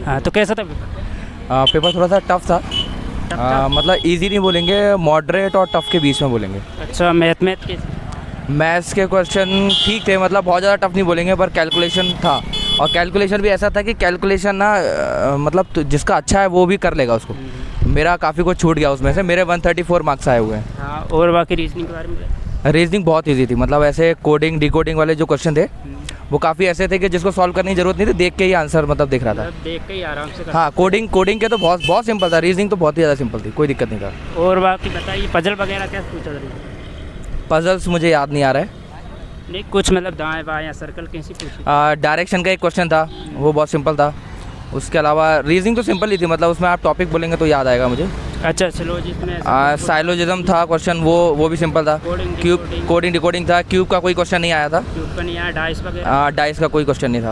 हाँ, तो कैसा था पेपर? पेपर थोड़ा सा टफ था। मतलब इजी नहीं बोलेंगे, मॉडरेट और टफ के बीच में बोलेंगे। अच्छा, मैथ कैसे? मैथ्स के क्वेश्चन ठीक थे, मतलब बहुत ज़्यादा टफ नहीं बोलेंगे, पर कैलकुलेशन था। और कैलकुलेशन भी ऐसा था कि कैलकुलेशन ना मतलब तो जिसका अच्छा है वो भी कर लेगा उसको। मेरा काफ़ी कुछ छूट गया उसमें से, मेरे 134 मार्क्स आए हुए हैं। हाँ, और बाकी रीजनिंग के बारे में? रीजनिंग बहुत इजी थी, मतलब ऐसे कोडिंग डिकोडिंग वाले जो क्वेश्चन थे वो काफ़ी ऐसे थे कि जिसको सॉल्व करने की जरूरत नहीं थी, देख के ही आंसर मतलब दिख रहा था। मतलब देख के ही आराम से हाँ, कोडिंग के तो बहुत बहुत सिंपल था। रीजनिंग तो बहुत ही ज़्यादा सिंपल थी, कोई दिक्कत नहीं था। और बाकी बताइए, पजल वगैरह क्या पूछा था? पजल्स मुझे याद नहीं आ रहा है। नहीं, कुछ मतलब दाएं बाएं सर्कल कैसी पूछी? डायरेक्शन का एक क्वेश्चन था, वो बहुत सिंपल था। उसके अलावा रीजनिंग तो सिंपल ही थी, मतलब उसमें आप टॉपिक बोलेंगे तो याद आएगा मुझे। अच्छा, सिलोजिज्म साइलोजिज्म था क्वेश्चन, वो भी सिंपल था। कोडिंग डिकोडिंग था। क्यूब का कोई क्वेश्चन नहीं आया था। क्यूब का नहीं आया। डाइस वगैरह? डाइस का कोई क्वेश्चन नहीं था।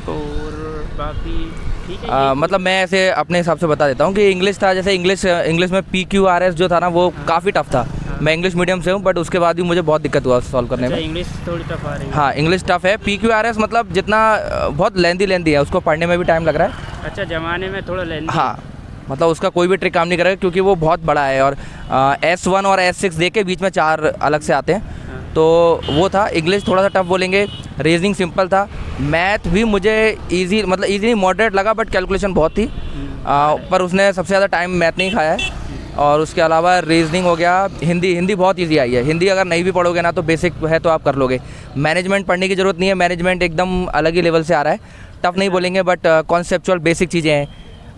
और बाकी ठीक है। मतलब मैं ऐसे अपने हिसाब से बता देता हूँ कि इंग्लिश था, जैसे इंग्लिश में PQRS जो था ना वो काफ़ी टफ था। मैं इंग्लिश मीडियम से हूँ, बट उसके बाद भी मुझे बहुत दिक्कत हुआ सॉल्व करने में। इंग्लिश थोड़ी टफ आ रही है? हाँ, इंग्लिश टफ है। PQRS मतलब जितना बहुत लेंदी है, उसको पढ़ने में भी टाइम लग रहा है। अच्छा, ज़माने में थोड़ा लेंदी। हाँ, मतलब उसका कोई भी ट्रिक काम नहीं करेगा क्योंकि वो बहुत बड़ा है। और S1 और S6 दे के बीच में 4 अलग से आते हैं। तो वो था। इंग्लिश थोड़ा सा टफ बोलेंगे। रीजनिंग सिंपल था। मैथ भी मुझे इजी, मतलब इजी नहीं मॉडरेट लगा, बट कैलकुलेशन बहुत थी। पर उसने सबसे ज़्यादा टाइम मैथ नहीं खाया है। और उसके अलावा रीजनिंग हो गया। हिंदी बहुत इजी आई है। हिंदी अगर नहीं भी पढ़ोगे ना तो बेसिक है तो आप कर लोगे। मैनेजमेंट पढ़ने की ज़रूरत नहीं है, मैनेजमेंट एकदम अलग ही लेवल से आ रहा है। टफ नहीं बोलेंगे, बट कॉन्सेप्चुअल बेसिक चीज़ें हैं।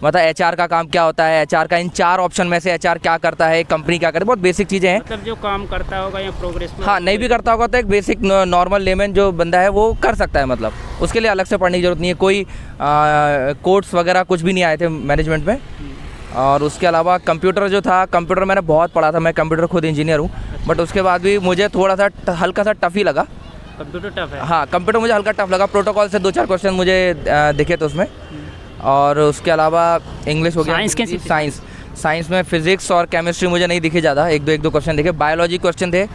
मतलब HR का काम क्या होता है, HR का इन 4 ऑप्शन में से HR क्या करता है, कंपनी क्या करती है, बहुत बेसिक चीज़ें हैं। मतलब जो काम करता होगा या प्रोग्रेस में? हाँ, नहीं भी करता होगा तो एक बेसिक नॉर्मल लेमन जो बंदा है वो कर सकता है। मतलब उसके लिए अलग से पढ़ने की जरूरत नहीं है। कोई कोर्स वगैरह कुछ भी नहीं आए थे मैनेजमेंट में। और उसके अलावा कंप्यूटर जो था, कंप्यूटर मैंने बहुत पढ़ा था। मैं कंप्यूटर खुद इंजीनियर हूँ, बट उसके बाद भी मुझे थोड़ा सा हल्का सा टफ ही लगा। कंप्यूटर टफ है? हाँ, कंप्यूटर मुझे हल्का टफ लगा। प्रोटोकॉल से 2-4 क्वेश्चन मुझे दिखे थे उसमें। और उसके अलावा इंग्लिश हो गया। साइंस कैसी? साइंस में फिजिक्स और केमिस्ट्री मुझे नहीं दिखे ज़्यादा, एक दो क्वेश्चन दिखे। बायोलॉजी क्वेश्चन थे।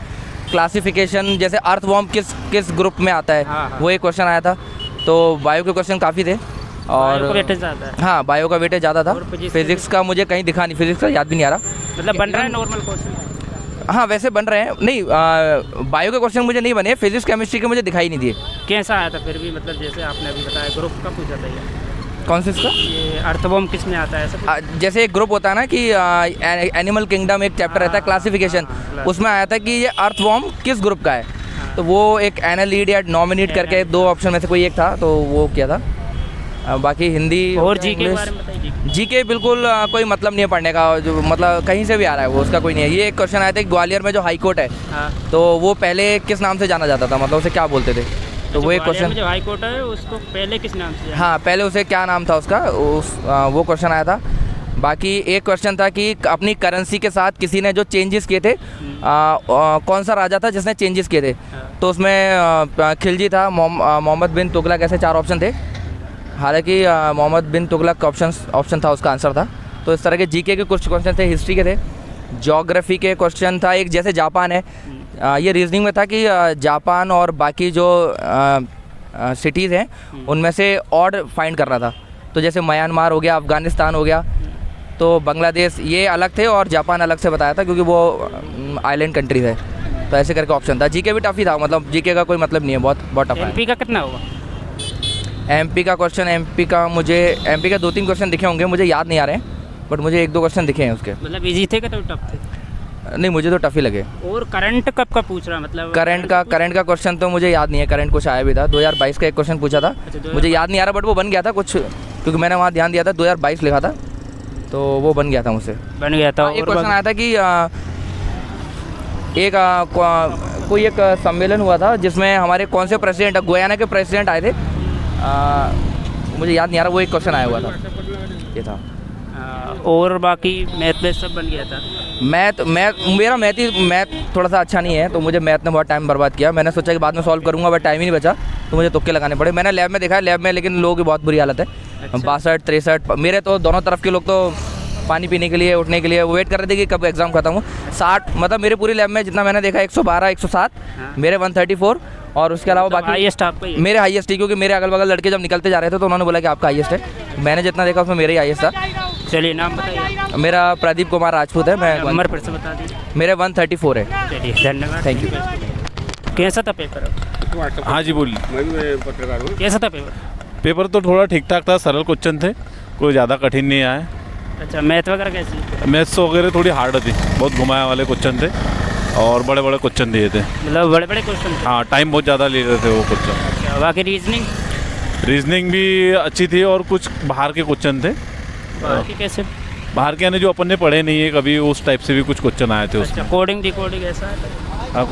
क्लासिफिकेशन जैसे अर्थवॉर्म किस ग्रुप में आता है, हाँ। वो एक क्वेश्चन आया था। तो बायो के क्वेश्चन काफ़ी थे। और बायो का वेटेज ज़्यादा है? हाँ, बायो का वेटेज ज़्यादा था। फिजिक्स का मुझे कहीं दिखा नहीं, फिजिक्स का याद भी नहीं आ रहा। मतलब बन रहा है नॉर्मल क्वेश्चन? हाँ, वैसे बन रहे हैं। नहीं, बायो के क्वेश्चन मुझे नहीं बने। फिजिक्स केमिस्ट्री के मुझे दिखाई नहीं दिए। कैसा आया था फिर भी? मतलब जैसे आपने अभी बताया, ग्रुप का पूछा था ये? कौन से इसका? ये अर्थवॉर्म किस में आता है ऐसा? जैसे एक ग्रुप होता है ना कि एनिमल किंगडम एक चैप्टर रहता है क्लासिफिकेशन, उसमें आया था कि ये अर्थवॉर्म किस ग्रुप का है। तो वो एक एनालीड या नॉमिनेट करके 2 ऑप्शन में से कोई एक था, तो वो किया था। बाकी हिंदी और जीके के बारे में बताइए। जीके बिल्कुल कोई मतलब नहीं है पढ़ने का, जो मतलब कहीं से भी आ रहा है वो, उसका कोई नहीं है। ये एक क्वेश्चन आया था कि ग्वालियर में जो हाई कोर्ट है, तो वो पहले किस नाम से जाना जाता था, मतलब उसे क्या बोलते थे। तो वो एक क्वेश्चन, जो हाई कोर्ट है उसको पहले किस नाम से? हाँ, पहले उसे क्या नाम था उसका, वो क्वेश्चन आया था। बाकी एक क्वेश्चन था कि अपनी करेंसी के साथ किसी ने जो चेंजेस किए थे, कौन सा राजा था जिसने चेंजेस किए थे। तो उसमें खिलजी था, मोहम्मद बिन तुगलक, ऐसे 4 ऑप्शन थे। हालांकि मोहम्मद बिन तुगलक का ऑप्शन था, उसका आंसर था। तो इस तरह के जीके के कुछ क्वेश्चन थे, हिस्ट्री के थे, ज्योग्राफी के क्वेश्चन था। एक जैसे जापान है, ये रीजनिंग में था कि जापान और बाकी जो सिटीज़ हैं उनमें से ऑड फाइंड करना था। तो जैसे म्यांमार हो गया, अफ़गानिस्तान हो गया, तो बांग्लादेश, ये अलग थे और जापान अलग से बताया था क्योंकि वो आइलैंड कंट्रीज है। तो ऐसे करके ऑप्शन था। जीके भी टफ ही था, मतलब जीके का कोई मतलब नहीं है, बहुत टफ है। एमपी का कितना होगा? एमपी का क्वेश्चन, एमपी का 2-3 क्वेश्चन दिखे होंगे, मुझे याद नहीं आ रहे हैं, बट मुझे 1-2 क्वेश्चन दिखे हैं उसके। मतलब इजी थे क्या, टफ थे? नहीं, मुझे तो टफ ही लगे। और करंट कब का पूछ रहा, मतलब करंट का क्वेश्चन तो मुझे याद नहीं है। करंट कुछ आया भी था, 2022 का एक क्वेश्चन पूछा था। मुझे याद नहीं आ रहा, बट वो बन गया था कुछ, क्योंकि मैंने वहाँ ध्यान दिया था। 2022 लिखा था, तो वो बन गया था मुझसे। बन गया था। एक क्वेश्चन आया था कि कोई एक सम्मेलन हुआ था जिसमें हमारे कौन से प्रेसिडेंट, गुयाना के प्रेसिडेंट आए थे। मुझे याद नहीं आ रहा, वो एक क्वेश्चन आया हुआ था, ये था। और बाकी मैथ में सब बन गया था? मेरा मैथ थोड़ा सा अच्छा नहीं है, तो मुझे मैथ ने बहुत टाइम बर्बाद किया। मैंने सोचा कि बाद में सॉल्व करूंगा, बट टाइम ही नहीं बचा, तो मुझे तुक्के लगाने पड़े। मैंने लैब में देखा है, लैब में लेकिन लोगों की बहुत बुरी हालत है। 62-63 मेरे तो दोनों तरफ के लोग तो पानी पीने के लिए, उठने के लिए वेट कर रहे थे कि कब एग्ज़ाम खत्म हो। 60, मतलब मेरे पूरी लैब में जितना मैंने देखा 112-107, मेरे 134। और उसके अलावा बाकी हाईएस्ट आपका? मेरे हाईएस्ट ही, क्योंकि मेरे अगल बगल लड़के जब निकलते जा रहे थे तो उन्होंने बोला कि आपका हाईएस्ट है। मैंने जितना देखा उसमें मेरा ही आईएएस था। चलिए नाम बताइए, मेरा प्रदीप कुमार राजपूत है। मैं नंबर फिर से बता दीजिए। मेरे 134 है। चलिए धन्यवाद। Thank you. कैसा था पेपर? हाँ जी बोलिए। मैं भी पत्रकार हूँ। कैसा था पेपर? पेपर तो थोड़ा ठीक ठाक था, सरल क्वेश्चन थे, कोई ज़्यादा कठिन नहीं आए। अच्छा, मैथ वगैरह कैसी? मैथ्स वगैरह थोड़ी हार्ड थी, बहुत घुमाया वाले क्वेश्चन थे और बड़े बड़े क्वेश्चन दिए थे। मतलब बड़े बड़े क्वेश्चन थे? हाँ, टाइम बहुत ज़्यादा ले रहे थे वो क्वेश्चन। अच्छा, बाकी रीजनिंग? रीजनिंग भी अच्छी थी और कुछ बाहर के क्वेश्चन थे। बाकी कैसे? बाहर के यानी जो अपन ने पढ़े नहीं है कभी, उस टाइप से भी कुछ क्वेश्चन आए थे उसमें। अच्छा, कोडिंग डिकोडिंग ऐसा? हाँ,